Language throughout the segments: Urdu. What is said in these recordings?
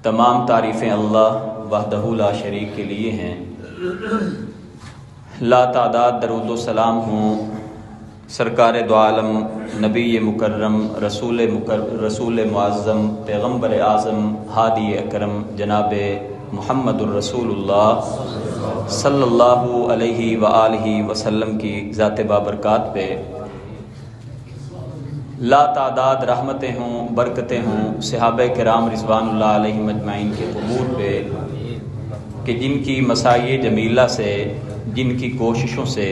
تمام تعریفیں اللہ وحدہ لا شریک کے لیے ہیں۔ لا تعداد درود و سلام ہوں سرکار دو عالم نبی مکرم رسول معظم پیغمبر اعظم ہادی اکرم جناب محمد الرسول اللہ صلی اللہ علیہ وآلہ وسلم کی ذات بابرکات پہ لا تعداد رحمتیں ہوں، برکتیں ہوں صحابہ کرام رضوان اللہ علیہم اجمعین کے قبور پہ کہ جن کی مساعی جمیلہ سے، جن کی کوششوں سے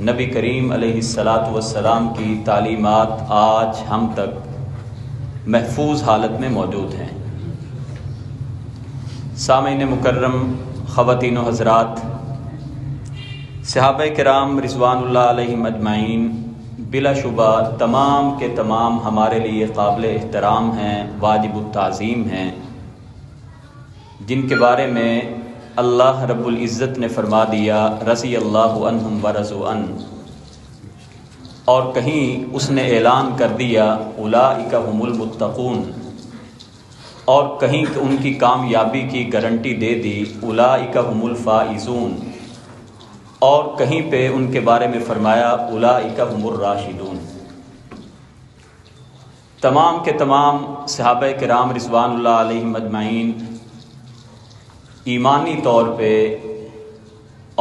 نبی کریم علیہ السلام کی تعلیمات آج ہم تک محفوظ حالت میں موجود ہیں۔ سامعین مکرم، خواتین و حضرات، صحابہ کرام رضوان اللہ علیہم اجمعین بلا شبہ تمام کے تمام ہمارے لیے قابل احترام ہیں، واجب التعظیم ہیں، جن کے بارے میں اللہ رب العزت نے فرما دیا رضی اللہ عنہم ورضوا عنہ، اور کہیں اس نے اعلان کر دیا اولئک هم المتقون، اور کہیں ان کی کامیابی کی گارنٹی دے دی اولئک هم الفائزون، اور کہیں پہ ان کے بارے میں فرمایا اولئک هم الراشدون۔ تمام کے تمام صحابہ کرام رضوان اللہ علیہم اجمعین ایمانی طور پہ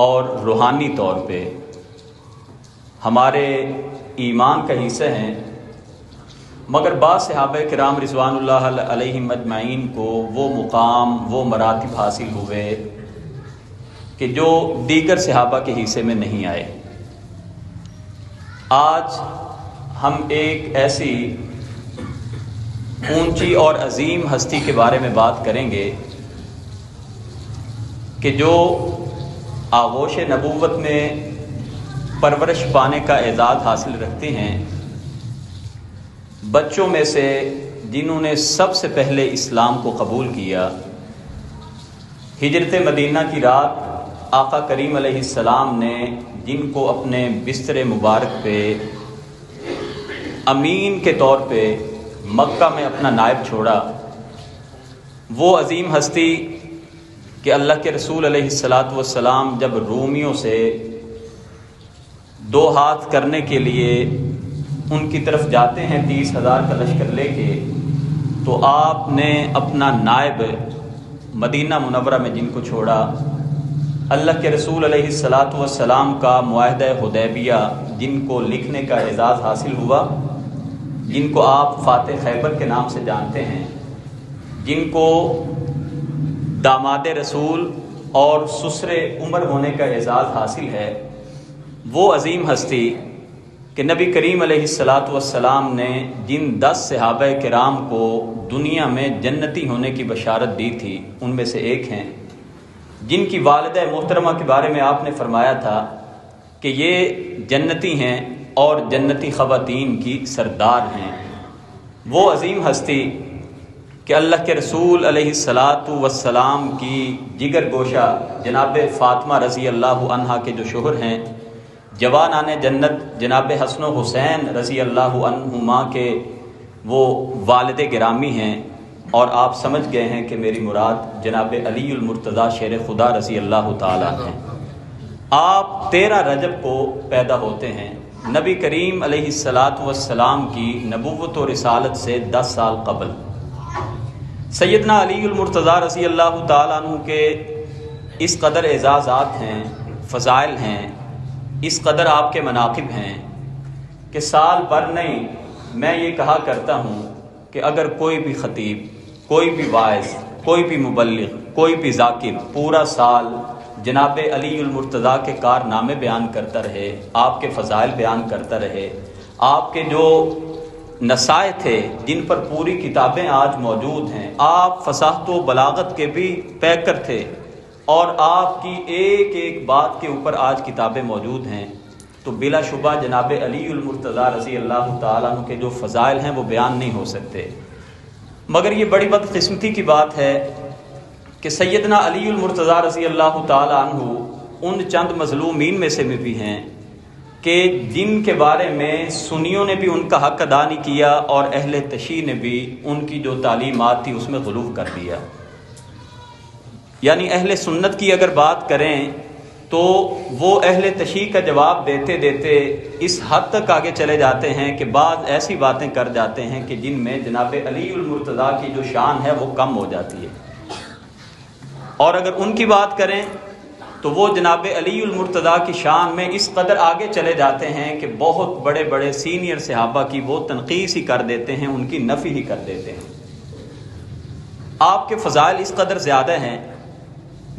اور روحانی طور پہ ہمارے ایمان کا حصہ ہیں، مگر بعض صحابہ کرام رضوان اللہ علیہم اجمعین کو وہ مقام، وہ مراتب حاصل ہوئے کہ جو دیگر صحابہ کے حصے میں نہیں آئے۔ آج ہم ایک ایسی اونچی اور عظیم ہستی کے بارے میں بات کریں گے کہ جو آغوش نبوت میں پرورش پانے کا اعزاز حاصل رکھتے ہیں، بچوں میں سے جنہوں نے سب سے پہلے اسلام کو قبول کیا، ہجرت مدینہ کی رات آقا کریم علیہ السلام نے جن کو اپنے بستر مبارک پہ امین کے طور پہ مکہ میں اپنا نائب چھوڑا، وہ عظیم ہستی کہ اللہ کے رسول علیہ السلام جب رومیوں سے دو ہاتھ کرنے کے لیے ان کی طرف جاتے ہیں 30,000 کا لشکر لے کے، تو آپ نے اپنا نائب مدینہ منورہ میں جن کو چھوڑا، اللہ کے رسول علیہ السلام کا معاہدہ حدیبیہ جن کو لکھنے کا اعزاز حاصل ہوا، جن کو آپ فاتح خیبر کے نام سے جانتے ہیں، جن کو داماد رسول اور سسر عمر ہونے کا اعزاز حاصل ہے، وہ عظیم ہستی کہ نبی کریم علیہ السلام نے جن 10 صحابہ کرام کو دنیا میں جنتی ہونے کی بشارت دی تھی، ان میں سے ایک ہیں، جن کی والدہ محترمہ کے بارے میں آپ نے فرمایا تھا کہ یہ جنتی ہیں اور جنتی خواتین کی سردار ہیں۔ وہ عظیم ہستی کہ اللہ کے رسول علیہ السلام کی جگر گوشہ جناب فاطمہ رضی اللہ عنہا کے جو شوہر ہیں، جوانان جنت جناب حسن و حسین رضی اللہ عنہما کے وہ والد گرامی ہیں، اور آپ سمجھ گئے ہیں کہ میری مراد جناب علی المرتضیٰ شیر خدا رضی اللہ تعالیٰ ہیں۔ آپ 13 رجب کو پیدا ہوتے ہیں، نبی کریم علیہ السلام کی نبوت و رسالت سے 10 سال قبل۔ سیدنا علی المرتضیٰ رضی اللہ تعالیٰ عنہ کے اس قدر اعزازات ہیں، فضائل ہیں، اس قدر آپ کے مناقب ہیں کہ سال بھر نہیں، میں یہ کہا کرتا ہوں کہ اگر کوئی بھی خطیب، کوئی بھی واعظ، کوئی بھی مبلغ، کوئی بھی ذاکر پورا سال جناب علی المرتضیٰ کے کارنامے بیان کرتا رہے، آپ کے فضائل بیان کرتا رہے، آپ کے جو نصائح تھے جن پر پوری کتابیں آج موجود ہیں، آپ فصاحت و بلاغت کے بھی پیکر تھے، اور آپ کی ایک ایک بات کے اوپر آج کتابیں موجود ہیں، تو بلا شبہ جناب علی المرتضیٰ رضی اللہ تعالیٰ عنہ کے جو فضائل ہیں وہ بیان نہیں ہو سکتے۔ مگر یہ بڑی بدقسمتی کی بات ہے کہ سیدنا علی المرتضیٰ رضی اللہ تعالیٰ عنہ ان چند مظلومین میں سے بھی ہیں کہ جن کے بارے میں سنیوں نے بھی ان کا حق ادا نہیں کیا، اور اہل تشیع نے بھی ان کی جو تعلیمات تھی اس میں غلو کر دیا۔ یعنی اہل سنت کی اگر بات کریں تو وہ اہل تشیع کا جواب دیتے دیتے اس حد تک آگے چلے جاتے ہیں کہ بعض ایسی باتیں کر جاتے ہیں کہ جن میں جناب علی المرتضیٰ کی جو شان ہے وہ کم ہو جاتی ہے، اور اگر ان کی بات کریں تو وہ جناب علی المرتضیٰ کی شان میں اس قدر آگے چلے جاتے ہیں کہ بہت بڑے بڑے سینئر صحابہ کی وہ تنقیص ہی کر دیتے ہیں، ان کی نفی ہی کر دیتے ہیں۔ آپ کے فضائل اس قدر زیادہ ہیں،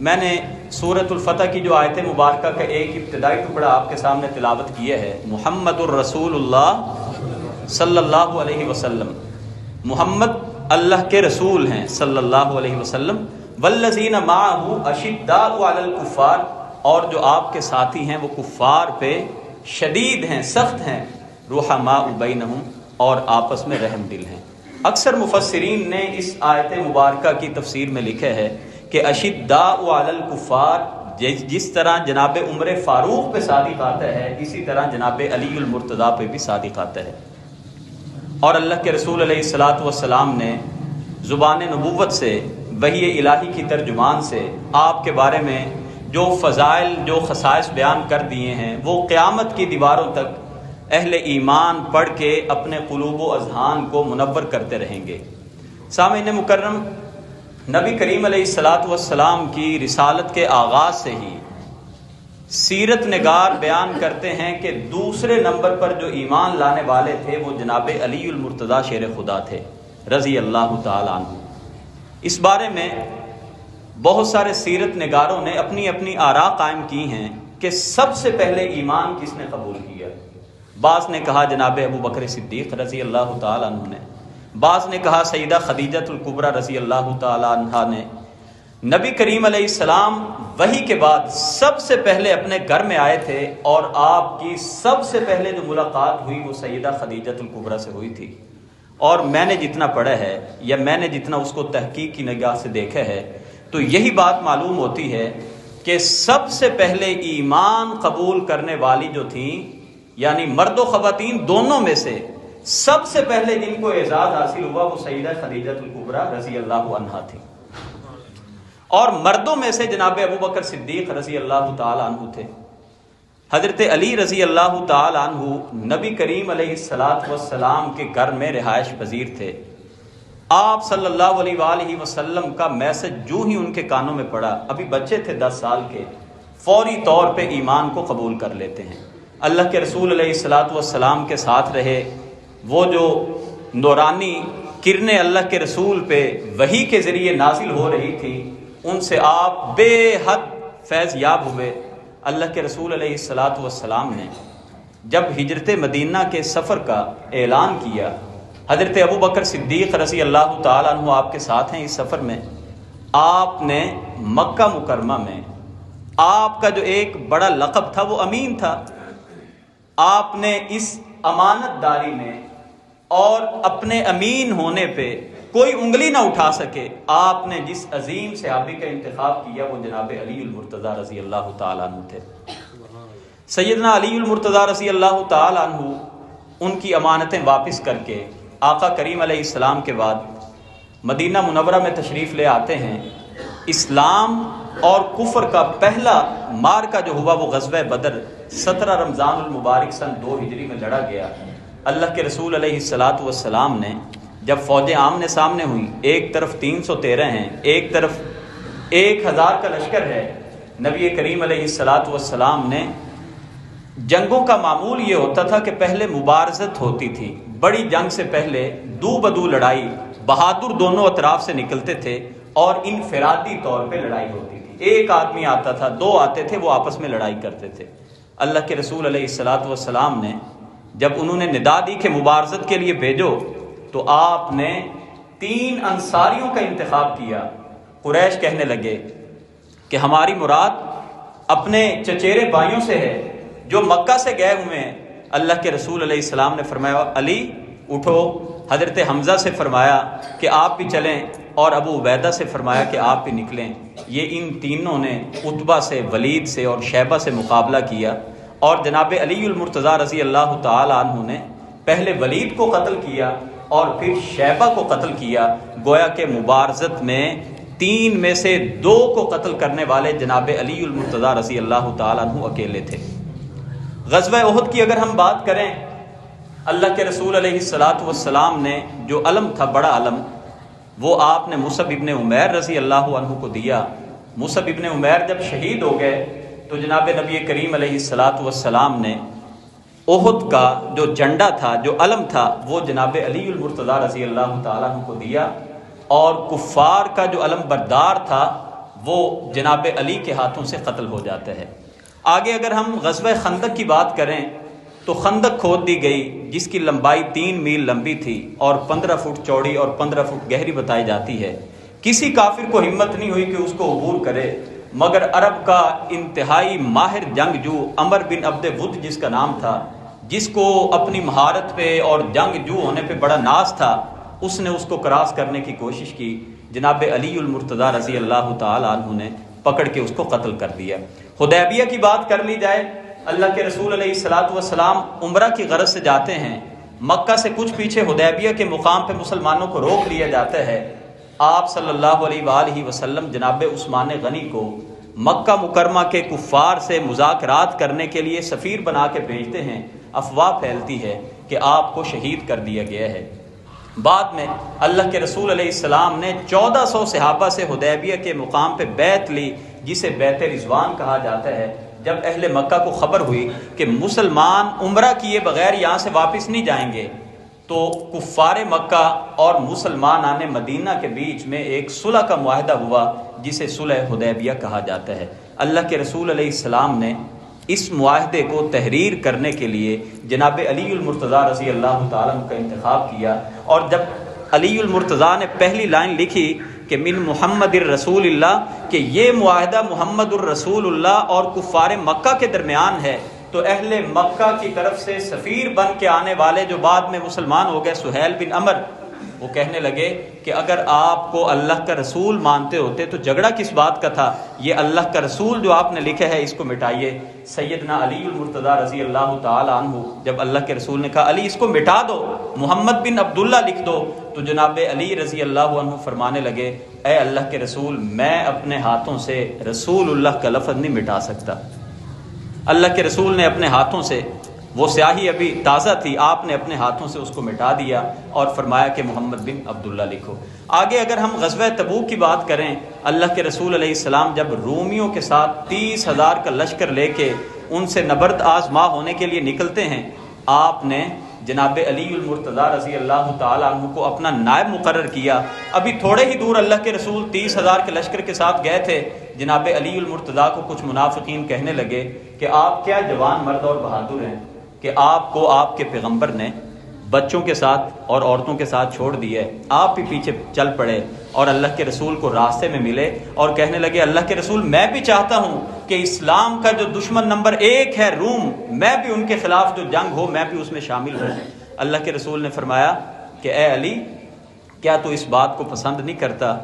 میں نے سورۃ الفتح کی جو آیت مبارکہ کا ایک ابتدائی ٹکڑا آپ کے سامنے تلاوت کیا ہے، محمد الرسول اللہ صلی اللہ علیہ وسلم، محمد اللہ کے رسول ہیں صلی اللہ علیہ وسلم، والذین معہ اشداء علی الکفار، اور جو آپ کے ساتھی ہیں وہ کفار پہ شدید ہیں، سخت ہیں، رحماء بینہم، اور آپس میں رحم دل ہیں۔ اکثر مفسرین نے اس آیت مبارکہ کی تفسیر میں لکھا ہے کہ اشداء علی الکفار جس طرح جناب عمر فاروق پہ صادق آتا ہے، اسی طرح جناب علی المرتضیٰ پہ بھی صادق آتا ہے۔ اور اللہ کے رسول علیہ الصلاۃ والسلام نے زبان نبوت سے، وحی الہی کی ترجمان سے آپ کے بارے میں جو فضائل، جو خصائص بیان کر دیے ہیں، وہ قیامت کی دیواروں تک اہل ایمان پڑھ کے اپنے قلوب و اذہان کو منور کرتے رہیں گے۔ سامعین مکرم، نبی کریم علیہ الصلاۃ والسلام کی رسالت کے آغاز سے ہی سیرت نگار بیان کرتے ہیں کہ دوسرے نمبر پر جو ایمان لانے والے تھے وہ جناب علی المرتضیٰ شیر خدا تھے رضی اللہ تعالی عنہ۔ اس بارے میں بہت سارے سیرت نگاروں نے اپنی اپنی آراء قائم کی ہیں کہ سب سے پہلے ایمان کس نے قبول کیا۔ بعض نے کہا جناب ابو بکر صدیق رضی اللہ تعالی عنہ نے، بعض نے کہا سیدہ خدیجہ الکبریٰ رضی اللہ تعالی عنہا نے۔ نبی کریم علیہ السلام وحی کے بعد سب سے پہلے اپنے گھر میں آئے تھے، اور آپ کی سب سے پہلے جو ملاقات ہوئی وہ سیدہ خدیجہ الکبریٰ سے ہوئی تھی۔ اور میں نے جتنا پڑھا ہے یا میں نے جتنا اس کو تحقیق کی نگاہ سے دیکھا ہے تو یہی بات معلوم ہوتی ہے کہ سب سے پہلے ایمان قبول کرنے والی جو تھیں، یعنی مرد و خواتین دونوں میں سے سب سے پہلے جن کو اعزاز حاصل ہوا وہ سیدہ خدیجہ الکبریٰ رضی اللہ عنہا تھی، اور مردوں میں سے جناب ابو بکر صدیق رضی اللہ تعالی عنہ تھے۔ حضرت علی رضی اللہ تعالی عنہ نبی کریم علیہ الصلاۃ والسلام کے گھر میں رہائش پذیر تھے۔ آپ صلی اللہ علیہ وآلہ وسلم کا میسج جو ہی ان کے کانوں میں پڑا، ابھی بچے تھے 10 سال کے، فوری طور پہ ایمان کو قبول کر لیتے ہیں۔ اللہ کے رسول علیہ الصلاۃ والسلام کے ساتھ رہے، وہ جو نورانی کرنیں اللہ کے رسول پہ وحی کے ذریعے نازل ہو رہی تھی، ان سے آپ بے حد فیض یاب ہوئے۔ اللہ کے رسول علیہ الصلاۃ والسلام نے جب ہجرت مدینہ کے سفر کا اعلان کیا، حضرت ابو بکر صدیق رضی اللہ تعالیٰ عنہ آپ کے ساتھ ہیں اس سفر میں، آپ نے مکہ مکرمہ میں آپ کا جو ایک بڑا لقب تھا وہ امین تھا، آپ نے اس امانت داری میں اور اپنے امین ہونے پہ کوئی انگلی نہ اٹھا سکے، آپ نے جس عظیم صحابی کا انتخاب کیا وہ جناب علی المرتضیٰ رضی اللہ تعالیٰ عنہ تھے۔ سیدنا علی المرتضیٰ رضی اللہ تعالیٰ عنہ ان کی امانتیں واپس کر کے آقا کریم علیہ السلام کے بعد مدینہ منورہ میں تشریف لے آتے ہیں۔ اسلام اور کفر کا پہلا معرکہ جو ہوا وہ غزوہ بدر 17 رمضان المبارک سن 2 ہجری میں لڑا گیا۔ اللہ کے رسول علیہ الصلاۃ والسلام نے جب فوجیں آمنے سامنے ہوئیں، ایک طرف 313 ہیں، ایک طرف 1000 کا لشکر ہے، نبی کریم علیہ الصلاۃ والسلام نے، جنگوں کا معمول یہ ہوتا تھا کہ پہلے مبارزت ہوتی تھی، بڑی جنگ سے پہلے دو بدو لڑائی، بہادر دونوں اطراف سے نکلتے تھے اور انفرادی طور پہ لڑائی ہوتی تھی، ایک آدمی آتا تھا، 2 آتے تھے، وہ آپس میں لڑائی کرتے تھے۔ اللہ کے رسول علیہ الصلاۃ والسلام نے جب انہوں نے ندا دی کہ مبارزت کے لیے بھیجو، تو آپ نے 3 انصاریوں کا انتخاب کیا۔ قریش کہنے لگے کہ ہماری مراد اپنے چچیرے بھائیوں سے ہے جو مکہ سے گئے ہوئے ہیں۔ اللہ کے رسول علیہ السلام نے فرمایا علی اٹھو، حضرت حمزہ سے فرمایا کہ آپ بھی چلیں، اور ابو عبیدہ سے فرمایا کہ آپ بھی نکلیں۔ یہ ان تینوں نے عتبہ سے، ولید سے اور شیبہ سے مقابلہ کیا، اور جناب علی المرتضیٰ رضی اللہ تعالی عنہ نے پہلے ولید کو قتل کیا اور پھر شیبہ کو قتل کیا۔ گویا کہ مبارزت میں 3 میں سے 2 کو قتل کرنے والے جناب علی المرتضیٰ رضی اللہ تعالیٰ عنہ اکیلے تھے۔ غزوہ احد کی اگر ہم بات کریں، اللہ کے رسول علیہ الصلاۃ والسلام نے جو علم تھا، بڑا علم، وہ آپ نے مصعب ابن عمیر رضی اللہ عنہ کو دیا۔ مصعب ابن عمیر جب شہید ہو گئے تو جناب نبی کریم علیہ الصلاۃ والسلام نے احد کا جو جھنڈا تھا، جو علم تھا، وہ جناب علی المرتضیٰ رضی اللہ تعالیٰ عنہ کو دیا، اور کفار کا جو علم بردار تھا وہ جناب علی کے ہاتھوں سے قتل ہو جاتا ہے۔ آگے اگر ہم غزوہ خندق کی بات کریں تو خندق کھود دی گئی، جس کی لمبائی 3 میل لمبی تھی اور 15 فٹ چوڑی اور 15 فٹ گہری بتائی جاتی ہے۔ کسی کافر کو ہمت نہیں ہوئی کہ اس کو عبور کرے، مگر عرب کا انتہائی ماہر جنگجو عمر بن عبد ود جس کا نام تھا، جس کو اپنی مہارت پہ اور جنگجو ہونے پہ بڑا ناز تھا، اس نے اس کو کراس کرنے کی کوشش کی۔ جناب علی المرتضیٰ رضی اللہ تعالی عنہ نے پکڑ کے اس کو قتل کر دیا۔ حدیبیہ کی بات کر لی جائے، اللہ کے رسول علیہ الصلاۃ والسلام عمرہ کی غرض سے جاتے ہیں، مکہ سے کچھ پیچھے حدیبیہ کے مقام پہ مسلمانوں کو روک لیا جاتا ہے۔ آپ صلی اللہ علیہ وآلہ وسلم جناب عثمان غنی کو مکہ مکرمہ کے کفار سے مذاکرات کرنے کے لیے سفیر بنا کے بھیجتے ہیں۔ افواہ پھیلتی ہے کہ آپ کو شہید کر دیا گیا ہے۔ بعد میں اللہ کے رسول علیہ السلام نے 1400 صحابہ سے حدیبیہ کے مقام پہ بیعت لی، جسے بیعت رضوان کہا جاتا ہے۔ جب اہل مکہ کو خبر ہوئی کہ مسلمان عمرہ کیے بغیر یہاں سے واپس نہیں جائیں گے، تو کفار مکہ اور مسلمان مدینہ کے بیچ میں ایک صلح کا معاہدہ ہوا، جسے صلح حدیبیہ کہا جاتا ہے۔ اللہ کے رسول علیہ السلام نے اس معاہدے کو تحریر کرنے کے لیے جناب علی المرتضیٰ رضی اللہ تعالیٰ عنہ کا انتخاب کیا، اور جب علی المرتضیٰ نے پہلی لائن لکھی کہ من محمد الرسول اللہ، کہ یہ معاہدہ محمد الرسول اللہ اور کفار مکہ کے درمیان ہے، تو اہل مکہ کی طرف سے سفیر بن کے آنے والے جو بعد میں مسلمان ہو گئے، سہیل بن عمر، وہ کہنے لگے کہ اگر آپ کو اللہ کا رسول مانتے ہوتے تو جھگڑا کس بات کا تھا، یہ اللہ کا رسول جو آپ نے لکھا ہے اس کو مٹائیے۔ سیدنا علی المرتضیٰ رضی اللہ تعالی عنہ جب اللہ کے رسول نے کہا علی اس کو مٹا دو، محمد بن عبداللہ لکھ دو، تو جناب علی رضی اللہ عنہ فرمانے لگے اے اللہ کے رسول، میں اپنے ہاتھوں سے رسول اللہ کا لفظ نہیں مٹا سکتا۔ اللہ کے رسول نے اپنے ہاتھوں سے، وہ سیاہی ابھی تازہ تھی، آپ نے اپنے ہاتھوں سے اس کو مٹا دیا اور فرمایا کہ محمد بن عبداللہ لکھو۔ آگے اگر ہم غزوہ تبوک کی بات کریں، اللہ کے رسول علیہ السلام جب رومیوں کے ساتھ 30,000 کا لشکر لے کے ان سے نبرد آزما ہونے کے لیے نکلتے ہیں، آپ نے جناب علی المرتضیٰ رضی اللہ تعالیٰ عنہ کو اپنا نائب مقرر کیا۔ ابھی تھوڑے ہی دور اللہ کے رسول 30,000 کے لشکر کے ساتھ گئے تھے، جناب علی المرتضیٰ کو کچھ منافقین کہنے لگے کہ آپ کیا جوان مرد اور بہادر ہیں کہ آپ کو آپ کے پیغمبر نے بچوں کے ساتھ اور عورتوں کے ساتھ چھوڑ دیے، آپ بھی پیچھے چل پڑے اور اللہ کے رسول کو راستے میں ملے اور کہنے لگے اللہ کے رسول میں بھی چاہتا ہوں کہ اسلام کا جو دشمن نمبر 1 ہے روم، میں بھی ان کے خلاف جو جنگ ہو میں بھی اس میں شامل ہوں۔ اللہ کے رسول نے فرمایا کہ اے علی، کیا تو اس بات کو پسند نہیں کرتا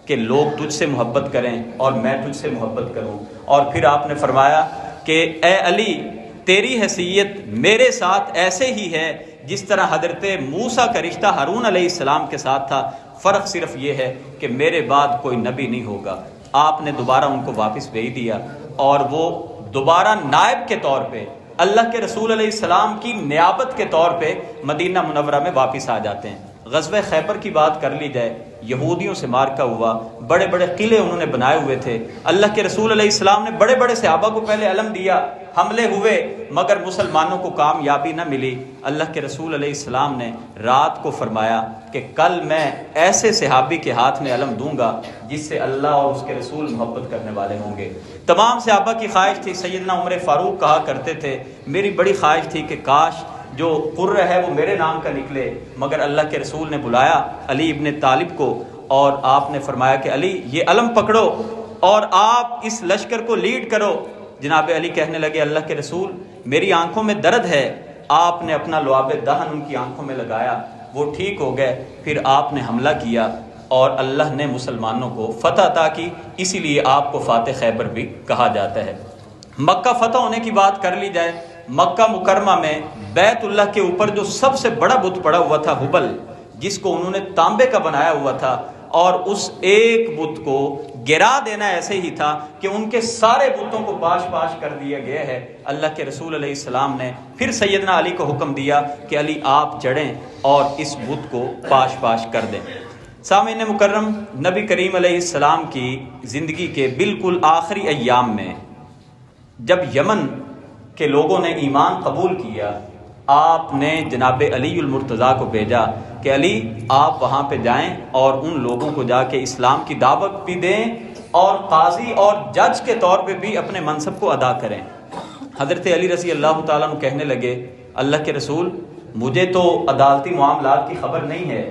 کہ لوگ تجھ سے محبت کریں اور میں تجھ سے محبت کروں؟ اور پھر آپ نے فرمایا کہ اے علی، تیری حیثیت میرے ساتھ ایسے ہی ہے جس طرح حضرت موسیٰ کا رشتہ ہارون علیہ السلام کے ساتھ تھا، فرق صرف یہ ہے کہ میرے بعد کوئی نبی نہیں ہوگا۔ آپ نے دوبارہ ان کو واپس بھیج دیا اور وہ دوبارہ نائب کے طور پہ اللہ کے رسول علیہ السلام کی نیابت کے طور پہ مدینہ منورہ میں واپس آ جاتے ہیں۔ غزوہ خیبر کی بات کر لی جائے، یہودیوں سے مارکا ہوا، بڑے بڑے قلعے انہوں نے بنائے ہوئے تھے، اللہ کے رسول علیہ السلام نے بڑے بڑے صحابہ کو پہلے علم دیا، حملے ہوئے مگر مسلمانوں کو کامیابی نہ ملی۔ اللہ کے رسول علیہ السلام نے رات کو فرمایا کہ کل میں ایسے صحابی کے ہاتھ میں علم دوں گا جس سے اللہ اور اس کے رسول محبت کرنے والے ہوں گے۔ تمام صحابہ کی خواہش تھی، سیدنا عمر فاروق کہا کرتے تھے میری بڑی خواہش تھی کہ کاش جو قرہ ہے وہ میرے نام کا نکلے، مگر اللہ کے رسول نے بلایا علی ابن طالب کو اور آپ نے فرمایا کہ علی یہ علم پکڑو اور آپ اس لشکر کو لیڈ کرو۔ جناب علی کہنے لگے اللہ کے رسول میری آنکھوں میں درد ہے۔ آپ نے اپنا لعاب دہن ان کی آنکھوں میں لگایا، وہ ٹھیک ہو گئے۔ پھر آپ نے حملہ کیا اور اللہ نے مسلمانوں کو فتح عطا کی، اسی لیے آپ کو فاتح خیبر بھی کہا جاتا ہے۔ مکہ فتح ہونے کی بات کر لی جائے، مکہ مکرمہ میں بیت اللہ کے اوپر جو سب سے بڑا بت پڑا ہوا تھا ہبل، جس کو انہوں نے تانبے کا بنایا ہوا تھا، اور اس ایک بت کو گرا دینا ایسے ہی تھا کہ ان کے سارے بتوں کو پاش پاش کر دیا گیا ہے۔ اللہ کے رسول علیہ السلام نے پھر سیدنا علی کو حکم دیا کہ علی آپ چڑھیں اور اس بت کو پاش پاش کر دیں۔ سامعین مکرم، نبی کریم علیہ السلام کی زندگی کے بالکل آخری ایام میں جب یمن کے لوگوں نے ایمان قبول کیا، آپ نے جناب علی المرتضیٰ کو بھیجا کہ علی آپ وہاں پہ جائیں اور ان لوگوں کو جا کے اسلام کی دعوت بھی دیں اور قاضی اور جج کے طور پہ بھی اپنے منصب کو ادا کریں۔ حضرت علی رضی اللہ تعالیٰ عنہ کہنے لگے، اللہ کے رسول، مجھے تو عدالتی معاملات کی خبر نہیں ہے،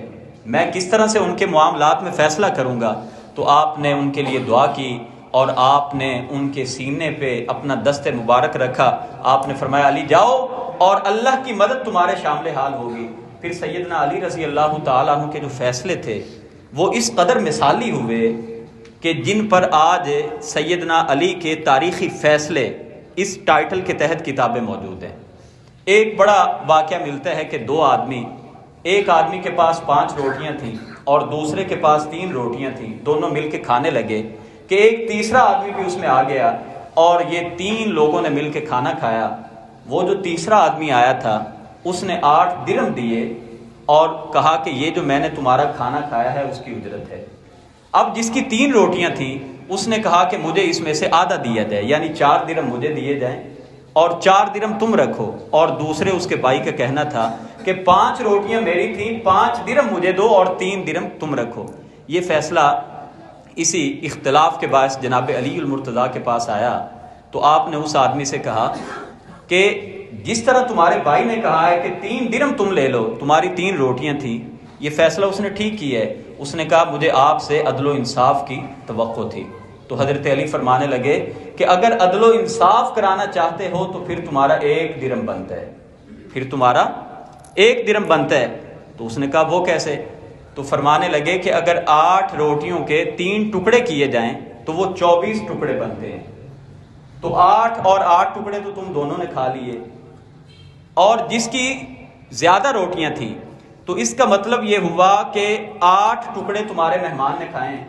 میں کس طرح سے ان کے معاملات میں فیصلہ کروں گا؟ تو آپ نے ان کے لیے دعا کی اور آپ نے ان کے سینے پہ اپنا دست مبارک رکھا۔ آپ نے فرمایا علی جاؤ اور اللہ کی مدد تمہارے شامل حال ہوگی۔ پھر سیدنا علی رضی اللہ تعالیٰ عنہ کے جو فیصلے تھے وہ اس قدر مثالی ہوئے کہ جن پر آج سیدنا علی کے تاریخی فیصلے اس ٹائٹل کے تحت کتابیں موجود ہیں۔ ایک بڑا واقعہ ملتا ہے کہ دو آدمی، ایک آدمی کے پاس 5 روٹیاں تھیں اور دوسرے کے پاس 3 روٹیاں تھیں، دونوں مل کے کھانے لگے کہ ایک تیسرا آدمی بھی اس میں آ گیا اور یہ 3 لوگوں نے مل کے کھانا کھایا۔ وہ جو تیسرا آدمی آیا تھا اس نے 8 درہم دیے اور کہا کہ یہ جو میں نے تمہارا کھانا کھایا ہے اس کی اجرت ہے۔ اب جس کی 3 روٹیاں تھیں اس نے کہا کہ مجھے اس میں سے آدھا دیا جائے، یعنی 4 درہم مجھے دیے جائیں اور 4 درہم تم رکھو، اور دوسرے اس کے بھائی کا کہنا تھا کہ 5 روٹیاں میری تھیں، 5 درہم مجھے دو اور 3 درہم تم رکھو۔ یہ فیصلہ اسی اختلاف کے باعث جناب علی المرتضیٰ کے پاس آیا تو آپ نے اس آدمی سے کہا کہ جس طرح تمہارے بھائی نے کہا ہے کہ 3 درہم تم لے لو، تمہاری 3 روٹیاں تھیں، یہ فیصلہ اس نے ٹھیک کیا ہے۔ اس نے کہا مجھے آپ سے عدل و انصاف کی توقع تھی۔ تو حضرت علی فرمانے لگے کہ اگر عدل و انصاف کرانا چاہتے ہو تو پھر تمہارا 1 درہم بنتا ہے، پھر تمہارا 1 درہم بنتا ہے۔ تو اس نے کہا وہ کیسے؟ تو فرمانے لگے کہ اگر 8 روٹیوں کے 3 ٹکڑے کیے جائیں تو وہ 24 ٹکڑے بنتے ہیں، تو 8 اور 8 ٹکڑے تو تم دونوں نے کھا لیے، اور جس کی زیادہ روٹیاں تھیں تو اس کا مطلب یہ ہوا کہ 8 ٹکڑے تمہارے مہمان نے کھائے ہیں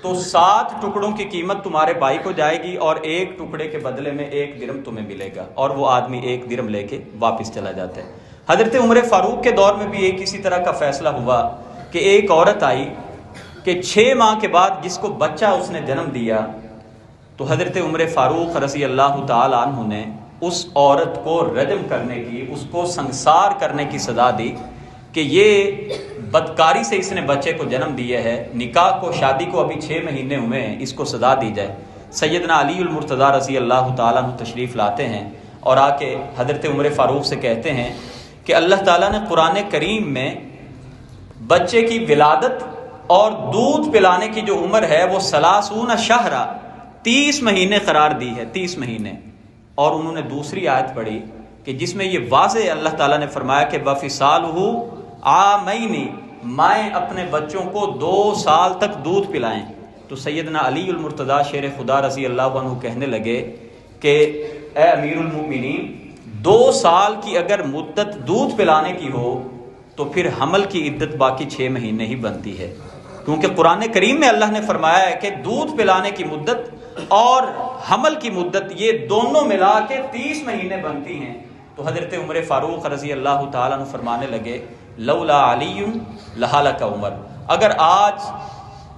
تو 7 ٹکڑوں کی قیمت تمہارے بھائی کو جائے گی اور 1 ٹکڑے کے بدلے میں 1 درہم تمہیں ملے گا، اور وہ آدمی 1 درہم لے کے واپس چلا جاتا ہے۔ حضرت عمر فاروق کے دور میں بھی ایک اسی طرح کا فیصلہ ہوا کہ ایک عورت آئی کہ 6 ماہ کے بعد جس کو بچہ اس نے جنم دیا، تو حضرت عمر فاروق رضی اللہ تعالی عنہ نے اس عورت کو رجم کرنے کی، اس کو سنسار کرنے کی سزا دی کہ یہ بدکاری سے اس نے بچے کو جنم دیا ہے، نکاح کو، شادی کو ابھی 6 مہینے ہوئے ہیں، اس کو سزا دی جائے۔ سیدنا علی المرتضیٰ رضی اللہ تعالیٰ عنہ تشریف لاتے ہیں اور آ کے حضرت عمر فاروق سے کہتے ہیں کہ اللہ تعالیٰ نے قرآن کریم میں بچے کی ولادت اور دودھ پلانے کی جو عمر ہے وہ 30 شہرا 30 مہینے قرار دی ہے، 30 مہینے۔ اور انہوں نے دوسری آیت پڑھی کہ جس میں یہ واضح اللہ تعالیٰ نے فرمایا کہ وَفِصَالُهُ عَامَيْنِ، مائیں اپنے بچوں کو 2 سال تک دودھ پلائیں۔ تو سیدنا علی المرتضیٰ شیر خدا رضی اللہ عنہ کہنے لگے کہ اے امیر المؤمنین، 2 سال کی اگر مدت دودھ پلانے کی ہو تو پھر حمل کی عدت باقی 6 مہینے ہی بنتی ہے، کیونکہ قرآن کریم میں اللہ نے فرمایا ہے کہ دودھ پلانے کی مدت اور حمل کی مدت یہ دونوں ملا کے 30 مہینے بنتی ہیں۔ تو حضرت عمر فاروق رضی اللہ تعالیٰ عنہ فرمانے لگے لولا علی لہلک عمر، اگر آج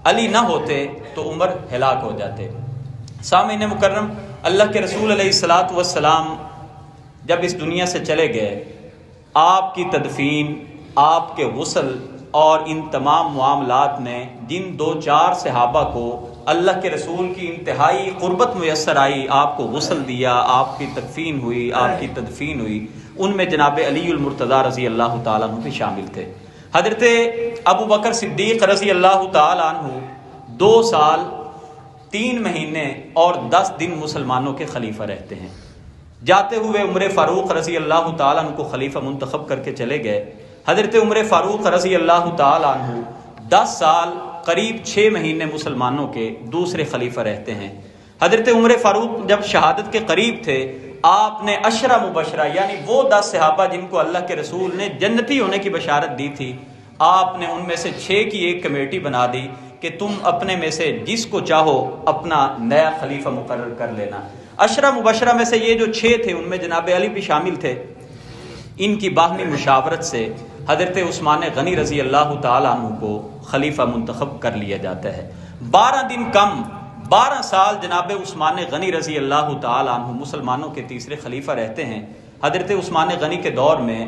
علی نہ ہوتے تو عمر ہلاک ہو جاتے۔ سامعین مکرم، اللہ کے رسول علیہ الصلاۃ والسلام جب اس دنیا سے چلے گئے، آپ کی تدفین، آپ کے غسل اور ان تمام معاملات نے جن 2-4 صحابہ کو اللہ کے رسول کی انتہائی قربت میسر آئی، آپ کو غسل دیا، آپ کی تکفین ہوئی، آپ کی تدفین ہوئی، ان میں جناب علی المرتضیٰ رضی اللہ تعالیٰ عنہ بھی شامل تھے۔ حضرت ابو بکر صدیق رضی اللہ تعالیٰ عنہ 2 سال 3 مہینے اور 10 دن مسلمانوں کے خلیفہ رہتے ہیں۔ جاتے ہوئے عمر فاروق رضی اللہ تعالیٰ عنہ کو خلیفہ منتخب کر کے چلے گئے۔ حضرت عمر فاروق رضی اللہ تعالیٰ عنہ 10 سال قریب 6 مہینے مسلمانوں کے دوسرے خلیفہ رہتے ہیں۔ حضرت عمر فاروق جب شہادت کے قریب تھے، آپ نے 10 مبشرہ یعنی وہ 10 صحابہ جن کو اللہ کے رسول نے جنتی ہونے کی بشارت دی تھی، آپ نے ان میں سے 6 کی ایک کمیٹی بنا دی کہ تم اپنے میں سے جس کو چاہو اپنا نیا خلیفہ مقرر کر لینا۔ عشرہ مبشرہ میں سے یہ جو 6 تھے ان میں جناب علی بھی شامل تھے۔ ان کی باہمی مشاورت سے حضرت عثمان غنی رضی اللہ تعالیٰ عنہ کو خلیفہ منتخب کر لیا جاتا ہے۔ 12 دن کم 12 سال جناب عثمان غنی رضی اللہ تعالیٰ عنہ مسلمانوں کے تیسرے خلیفہ رہتے ہیں۔ حضرت عثمان غنی کے دور میں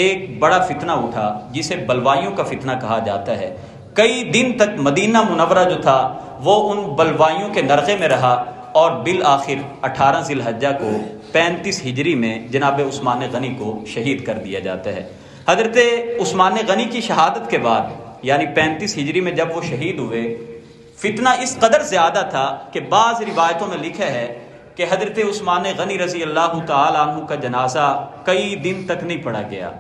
ایک بڑا فتنہ اٹھا جسے بلوائیوں کا فتنہ کہا جاتا ہے۔ کئی دن تک مدینہ منورہ جو تھا وہ ان بلوائیوں کے نرغے میں رہا، اور بالآخر 18 ذی الحجہ کو 35 ہجری میں جناب عثمان غنی کو شہید کر دیا جاتا ہے۔ حضرت عثمان غنی کی شہادت کے بعد یعنی 35 ہجری میں جب وہ شہید ہوئے، فتنہ اس قدر زیادہ تھا کہ بعض روایتوں میں لکھا ہے کہ حضرت عثمان غنی رضی اللہ تعالی عنہ کا جنازہ کئی دن تک نہیں پڑھا گیا،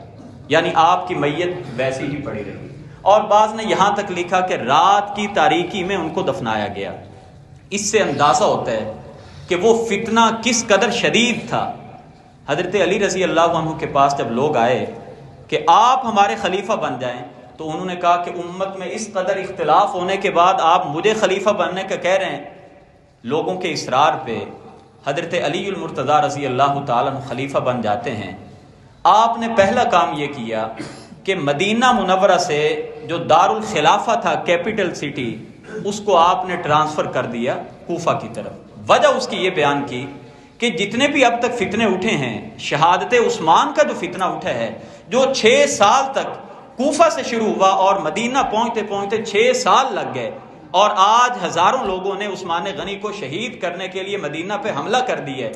یعنی آپ کی میت ویسی ہی پڑی رہی، اور بعض نے یہاں تک لکھا کہ رات کی تاریکی میں ان کو دفنایا گیا۔ اس سے اندازہ ہوتا ہے کہ وہ فتنہ کس قدر شدید تھا۔ حضرت علی رضی اللہ عنہ کے پاس جب لوگ آئے کہ آپ ہمارے خلیفہ بن جائیں، تو انہوں نے کہا کہ امت میں اس قدر اختلاف ہونے کے بعد آپ مجھے خلیفہ بننے کا کہہ رہے ہیں۔ لوگوں کے اصرار پہ حضرت علی المرتضیٰ رضی اللہ تعالیٰ عنہ خلیفہ بن جاتے ہیں۔ آپ نے پہلا کام یہ کیا کہ مدینہ منورہ سے جو دار الخلافہ تھا، کیپٹل سٹی، اس کو آپ نے ٹرانسفر کر دیا کوفہ کی طرف۔ وجہ اس کی یہ بیان کی کہ جتنے بھی اب تک فتنے اٹھے ہیں، شہادت عثمان کا جو فتنہ اٹھا ہے، جو 6 سال تک کوفہ سے شروع ہوا اور مدینہ پہنچتے پہنچتے 6 سال لگ گئے، اور آج ہزاروں لوگوں نے عثمان غنی کو شہید کرنے کے لیے مدینہ پہ حملہ کر دیا ہے،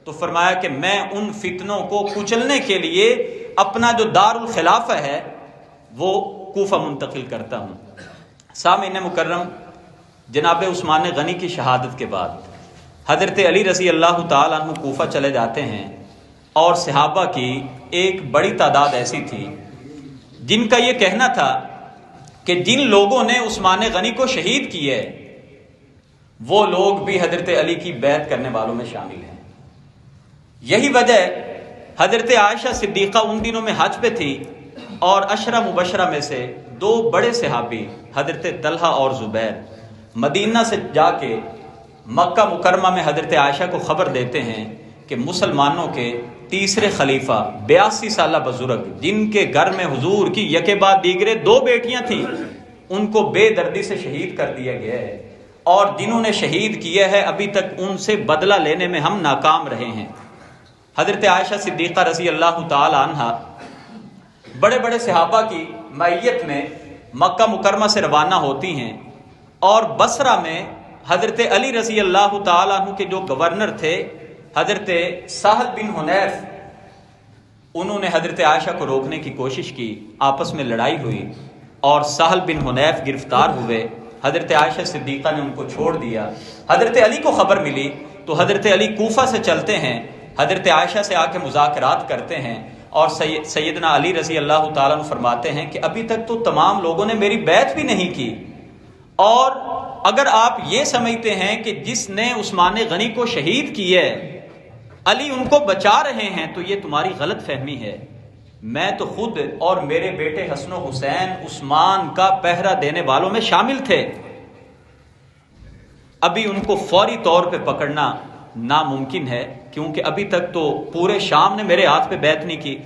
تو فرمایا کہ میں ان فتنوں کو کچلنے کے لیے اپنا جو دار الخلافہ ہے وہ کوفہ منتقل کرتا ہوں۔ سامعین مکرم، جناب عثمان غنی کی شہادت کے بعد حضرت علی رضی اللہ تعالیٰ عنہ کوفہ چلے جاتے ہیں، اور صحابہ کی ایک بڑی تعداد ایسی تھی جن کا یہ کہنا تھا کہ جن لوگوں نے عثمان غنی کو شہید کیا ہے وہ لوگ بھی حضرت علی کی بیعت کرنے والوں میں شامل ہیں۔ یہی وجہ حضرت عائشہ صدیقہ ان دنوں میں حج پہ تھی، اور عشرہ مبشرہ میں سے 2 بڑے صحابی حضرت طلحہ اور زبیر مدینہ سے جا کے مکہ مکرمہ میں حضرت عائشہ کو خبر دیتے ہیں کہ مسلمانوں کے تیسرے خلیفہ 82 سالہ بزرگ، جن کے گھر میں حضور کی یکے بعد دیگرے 2 بیٹیاں تھیں، ان کو بے دردی سے شہید کر دیا گیا ہے، اور جنہوں نے شہید کیا ہے ابھی تک ان سے بدلہ لینے میں ہم ناکام رہے ہیں۔ حضرت عائشہ صدیقہ رضی اللہ تعالی عنہا بڑے بڑے صحابہ کی معیت میں مکہ مکرمہ سے روانہ ہوتی ہیں، اور بصرہ میں حضرت علی رضی اللہ تعالی عنہ کے جو گورنر تھے حضرت سہل بن حنیف، انہوں نے حضرت عائشہ کو روکنے کی کوشش کی، آپس میں لڑائی ہوئی اور سہل بن حنیف گرفتار ہوئے۔ حضرت عائشہ صدیقہ نے ان کو چھوڑ دیا۔ حضرت علی کو خبر ملی تو حضرت علی کوفہ سے چلتے ہیں، حضرت عائشہ سے آ کے مذاکرات کرتے ہیں، اور سیدنا علی رضی اللہ تعالیٰ عنہ فرماتے ہیں کہ ابھی تک تو تمام لوگوں نے میری بیعت بھی نہیں کی، اور اگر آپ یہ سمجھتے ہیں کہ جس نے عثمان غنی کو شہید کیا ہے علی ان کو بچا رہے ہیں تو یہ تمہاری غلط فہمی ہے۔ میں تو خود اور میرے بیٹے حسن و حسین عثمان کا پہرا دینے والوں میں شامل تھے۔ ابھی ان کو فوری طور پہ پکڑنا ناممکن ہے، کیونکہ ابھی تک تو پورے شام نے میرے ہاتھ پہ بیعت نہیں کی۔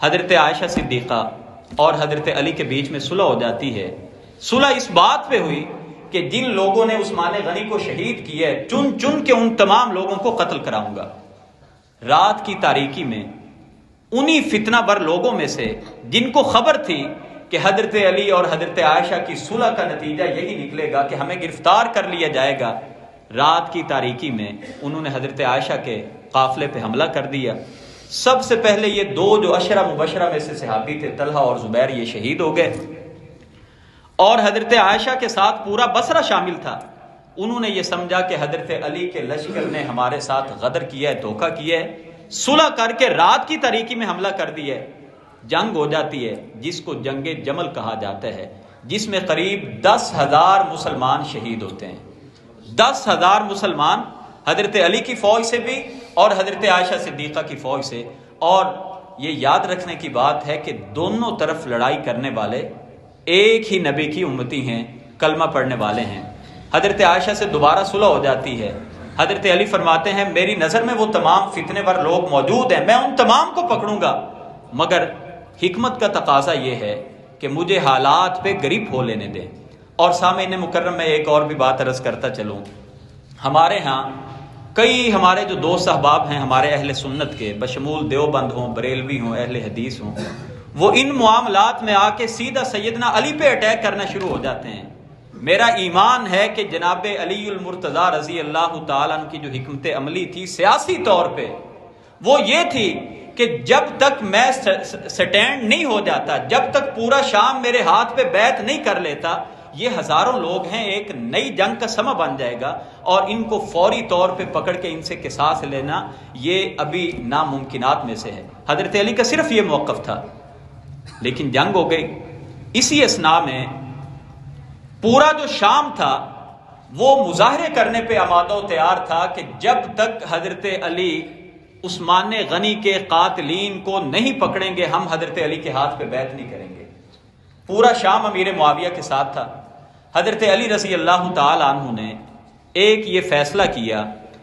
حضرت عائشہ صدیقہ اور حضرت علی کے بیچ میں صلح ہو جاتی ہے۔ صلح اس بات پہ ہوئی کہ جن لوگوں نے عثمان غنی کو شہید کیا ہے چن چن کے ان تمام لوگوں کو قتل کراؤں گا۔ رات کی تاریکی میں انہی فتنہ بر لوگوں میں سے جن کو خبر تھی کہ حضرت علی اور حضرت عائشہ کی صلح کا نتیجہ یہی نکلے گا کہ ہمیں گرفتار کر لیا جائے گا، رات کی تاریکی میں انہوں نے حضرت عائشہ کے قافلے پہ حملہ کر دیا۔ سب سے پہلے یہ 2 جو عشرہ مبشرہ میں سے صحابی تھے، طلحہ اور زبیر، یہ شہید ہو گئے، اور حضرت عائشہ کے ساتھ پورا بصرہ شامل تھا۔ انہوں نے یہ سمجھا کہ حضرت علی کے لشکر نے ہمارے ساتھ غدر کیا ہے، دھوکہ کیا ہے، صلح کر کے رات کی تاریکی میں حملہ کر دیا ہے۔ جنگ ہو جاتی ہے جس کو جنگ جمل کہا جاتا ہے، جس میں قریب 10,000 مسلمان شہید ہوتے ہیں۔ 10,000 مسلمان حضرت علی کی فوج سے بھی اور حضرت عائشہ صدیقہ کی فوج سے، اور یہ یاد رکھنے کی بات ہے کہ دونوں طرف لڑائی کرنے والے ایک ہی نبی کی امتی ہیں، کلمہ پڑھنے والے ہیں۔ حضرت عائشہ سے دوبارہ صلح ہو جاتی ہے۔ حضرت علی فرماتے ہیں میری نظر میں وہ تمام فتنے ور لوگ موجود ہیں، میں ان تمام کو پکڑوں گا، مگر حکمت کا تقاضا یہ ہے کہ مجھے حالات پہ گریپ ہو لینے دیں۔ اور سامعین مکرم میں ایک اور بھی بات عرض کرتا چلوں، ہمارے ہاں کئی ہمارے جو دوست احباب ہیں ہمارے اہل سنت کے، بشمول دیوبند ہوں، بریلوی ہوں، اہل حدیث ہوں، وہ ان معاملات میں آ کے سیدھا سیدنا علی پہ اٹیک کرنا شروع ہو جاتے ہیں۔ میرا ایمان ہے کہ جناب علی المرتضیٰ رضی اللہ تعالیٰ عنہ کی جو حکمت عملی تھی سیاسی طور پہ، وہ یہ تھی کہ جب تک میں سٹینڈ نہیں ہو جاتا، جب تک پورا شام میرے ہاتھ پہ بیعت نہیں کر لیتا، یہ ہزاروں لوگ ہیں، ایک نئی جنگ کا سما بن جائے گا، اور ان کو فوری طور پہ پکڑ کے ان سے قصاص لینا یہ ابھی ناممکنات میں سے ہے۔ حضرت علی کا صرف یہ موقف تھا، لیکن جنگ ہو گئی۔ اسی اثناء میں پورا جو شام تھا وہ مظاہرے کرنے پہ آمادہ و تیار تھا کہ جب تک حضرت علی عثمان غنی کے قاتلین کو نہیں پکڑیں گے ہم حضرت علی کے ہاتھ پہ بیعت نہیں کریں گے۔ پورا شام امیر معاویہ کے ساتھ تھا۔ حضرت علی رضی اللہ تعالی عنہ نے ایک یہ فیصلہ کیا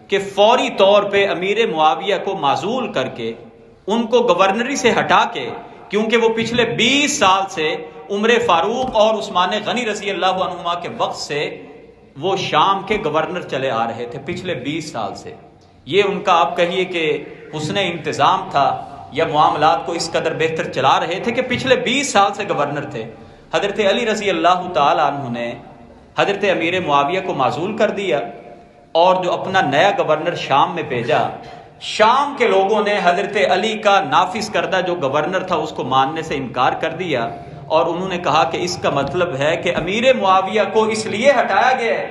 کہ فوری طور پہ امیر معاویہ کو معزول کر کے ان کو گورنری سے ہٹا کے، کیونکہ وہ پچھلے 20 سال سے عمر فاروق اور عثمان غنی رضی اللہ عنہما کے وقت سے وہ شام کے گورنر چلے آ رہے تھے، پچھلے 20 سال سے۔ یہ ان کا آپ کہیے کہ حسن انتظام تھا یا معاملات کو اس قدر بہتر چلا رہے تھے کہ پچھلے 20 سال سے گورنر تھے۔ حضرت علی رضی اللہ تعالی عنہ نے حضرت امیر معاویہ کو معزول کر دیا اور جو اپنا نیا گورنر شام میں بھیجا۔ شام کے لوگوں نے حضرت علی کا نافذ کردہ جو گورنر تھا اس کو ماننے سے انکار کر دیا، اور انہوں نے کہا کہ اس کا مطلب ہے کہ امیر معاویہ کو اس لیے ہٹایا گیا ہے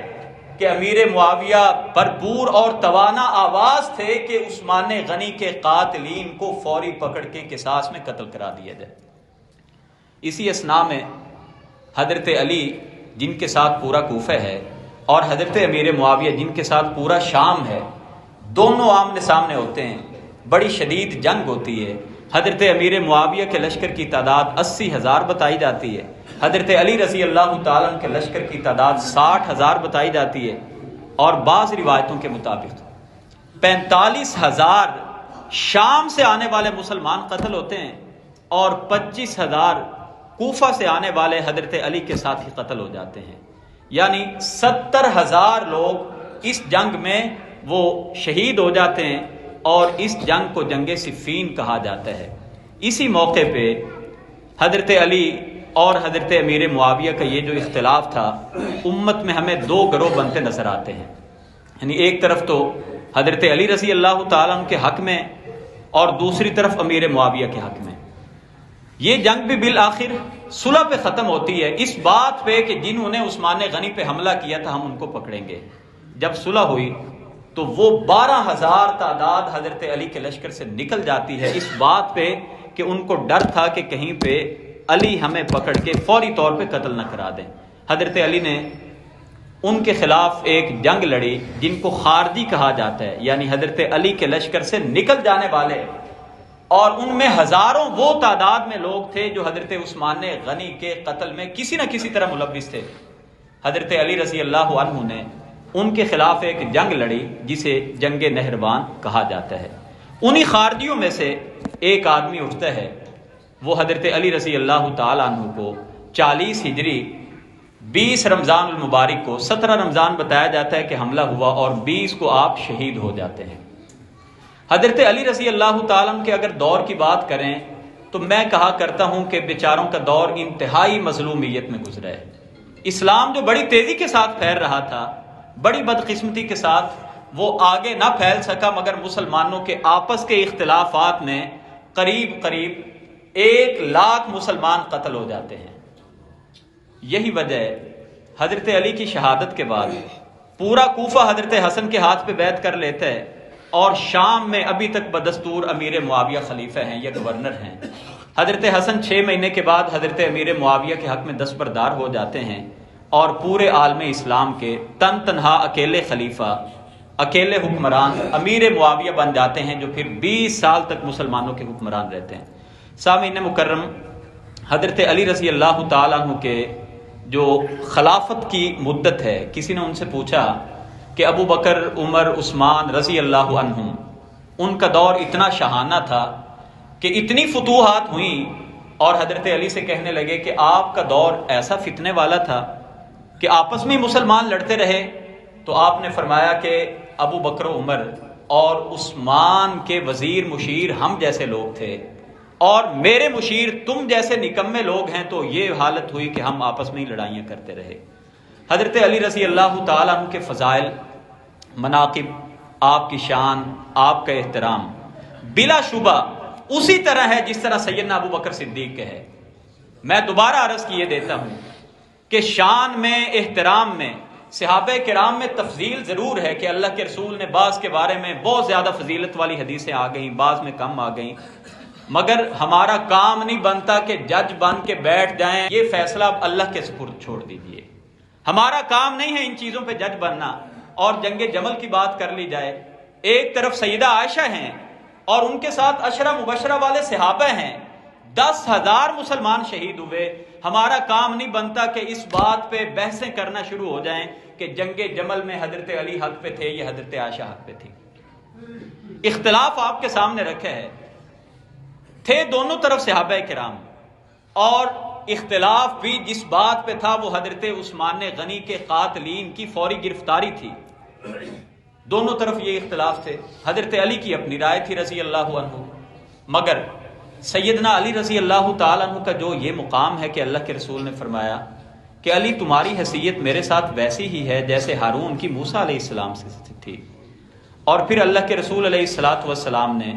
کہ امیر معاویہ بھرپور اور توانا آواز تھے کہ عثمان غنی کے قاتلین کو فوری پکڑ کے قصاص میں قتل کرا دیا جائے۔ اسی اثناء میں حضرت علی جن کے ساتھ پورا کوفہ ہے اور حضرت امیر معاویہ جن کے ساتھ پورا شام ہے، دونوں آمنے سامنے ہوتے ہیں، بڑی شدید جنگ ہوتی ہے۔ حضرت امیر معاویہ کے لشکر کی تعداد 80,000 بتائی جاتی ہے، حضرت علی رضی اللہ تعالیٰ عنہ کے لشکر کی تعداد 60,000 بتائی جاتی ہے، اور بعض روایتوں کے مطابق 45,000 شام سے آنے والے مسلمان قتل ہوتے ہیں اور 25,000 کوفہ سے آنے والے حضرت علی کے ساتھ ہی قتل ہو جاتے ہیں۔ یعنی 70,000 لوگ اس جنگ میں وہ شہید ہو جاتے ہیں، اور اس جنگ کو جنگ صفین کہا جاتا ہے۔ اسی موقع پہ حضرت علی اور حضرت امیر معاویہ کا یہ جو اختلاف تھا، امت میں ہمیں 2 گروہ بنتے نظر آتے ہیں۔ یعنی ایک طرف تو حضرت علی رضی اللہ تعالیٰ عنہ کے حق میں اور دوسری طرف امیر معاویہ کے حق میں۔ یہ جنگ بھی بالآخر صلح پہ ختم ہوتی ہے، اس بات پہ کہ جنہوں نے عثمان غنی پہ حملہ کیا تھا ہم ان کو پکڑیں گے۔ جب صلح ہوئی تو وہ 12,000 تعداد حضرت علی کے لشکر سے نکل جاتی ہے، اس بات پہ کہ ان کو ڈر تھا کہ کہیں پہ علی ہمیں پکڑ کے فوری طور پہ قتل نہ کرا دیں۔ حضرت علی نے ان کے خلاف ایک جنگ لڑی جن کو خارجی کہا جاتا ہے، یعنی حضرت علی کے لشکر سے نکل جانے والے، اور ان میں ہزاروں وہ تعداد میں لوگ تھے جو حضرت عثمان غنی کے قتل میں کسی نہ کسی طرح ملوث تھے۔ حضرت علی رضی اللہ عنہ نے ان کے خلاف ایک جنگ لڑی جسے جنگ نہروان کہا جاتا ہے۔ انہی خارجیوں میں سے ایک آدمی اٹھتا ہے، وہ حضرت علی رضی اللہ تعالیٰ عنہ کو 40 ہجری 20 رمضان المبارک کو 17 رمضان بتایا جاتا ہے کہ حملہ ہوا، اور 20 کو آپ شہید ہو جاتے ہیں۔ حضرت علی رضی اللہ تعالیٰ عنہ کے اگر دور کی بات کریں تو میں کہا کرتا ہوں کہ بیچاروں کا دور انتہائی مظلومیت میں گزرا ہے۔ اسلام جو بڑی تیزی کے ساتھ پھیل رہا تھا، بڑی بدقسمتی کے ساتھ وہ آگے نہ پھیل سکا، مگر مسلمانوں کے آپس کے اختلافات میں قریب 1,00,000 مسلمان قتل ہو جاتے ہیں۔ یہی وجہ ہے حضرت علی کی شہادت کے بعد پورا کوفہ حضرت حسن کے ہاتھ پہ بیعت کر لیتا ہے، اور شام میں ابھی تک بدستور امیر معاویہ خلیفہ ہیں یا گورنر ہیں۔ حضرت حسن 6 مہینے کے بعد حضرت امیر معاویہ کے حق میں دستبردار ہو جاتے ہیں، اور پورے عالم اسلام کے تنہا اکیلے خلیفہ، اکیلے حکمران امیر معاویہ بن جاتے ہیں، جو پھر 20 سال تک مسلمانوں کے حکمران رہتے ہیں۔ سامعین مکرم، حضرت علی رضی اللہ تعالیٰ عنہ کے جو خلافت کی مدت ہے، کسی نے ان سے پوچھا کہ ابو بکر، عمر، عثمان رضی اللہ عنہم، ان کا دور اتنا شاہانہ تھا کہ اتنی فتوحات ہوئیں، اور حضرت علی سے کہنے لگے کہ آپ کا دور ایسا فتنے والا تھا کہ آپس میں مسلمان لڑتے رہے. تو آپ نے فرمایا کہ ابو بکر و عمر اور عثمان کے وزیر مشیر ہم جیسے لوگ تھے، اور میرے مشیر تم جیسے نکمے لوگ ہیں، تو یہ حالت ہوئی کہ ہم آپس میں ہی لڑائیاں کرتے رہے. حضرت علی رضی اللہ تعالیٰ عنہ کے فضائل، مناقب، آپ کی شان، آپ کا احترام بلا شبہ اسی طرح ہے جس طرح سیدنا ابو بکر صدیق کے ہے. میں دوبارہ عرض کیے دیتا ہوں کہ شان میں، احترام میں، صحابہ کرام میں تفضیل ضرور ہے کہ اللہ کے رسول نے بعض کے بارے میں بہت زیادہ فضیلت والی حدیثیں آ گئیں، بعض میں کم آ گئیں، مگر ہمارا کام نہیں بنتا کہ جج بن کے بیٹھ جائیں. یہ فیصلہ اب اللہ کے سپرد چھوڑ دیجئے. ہمارا کام نہیں ہے ان چیزوں پہ جج بننا اور جنگ جمل کی بات کر لی جائے. ایک طرف سیدہ عائشہ ہیں اور ان کے ساتھ عشرہ مبشرہ والے صحابہ ہیں، 10,000 مسلمان شہید ہوئے. ہمارا کام نہیں بنتا کہ اس بات پہ بحثیں کرنا شروع ہو جائیں کہ جنگ جمل میں حضرت علی حق پہ تھے یا حضرت عائشہ حق پہ تھی. اختلاف آپ کے سامنے رکھا ہے، تھے دونوں طرف صحابہ کرام، اور اختلاف بھی جس بات پہ تھا وہ حضرت عثمان غنی کے قاتلین کی فوری گرفتاری تھی. دونوں طرف یہ اختلاف تھے. حضرت علی کی اپنی رائے تھی رضی اللہ عنہ، مگر سیدنا علی رضی اللہ تعالیٰ عنہ کا جو یہ مقام ہے کہ اللہ کے رسول نے فرمایا کہ علی تمہاری حیثیت میرے ساتھ ویسی ہی ہے جیسے ہارون کی موسیٰ علیہ السلام سے تھی. اور پھر اللہ کے رسول علیہ السلام نے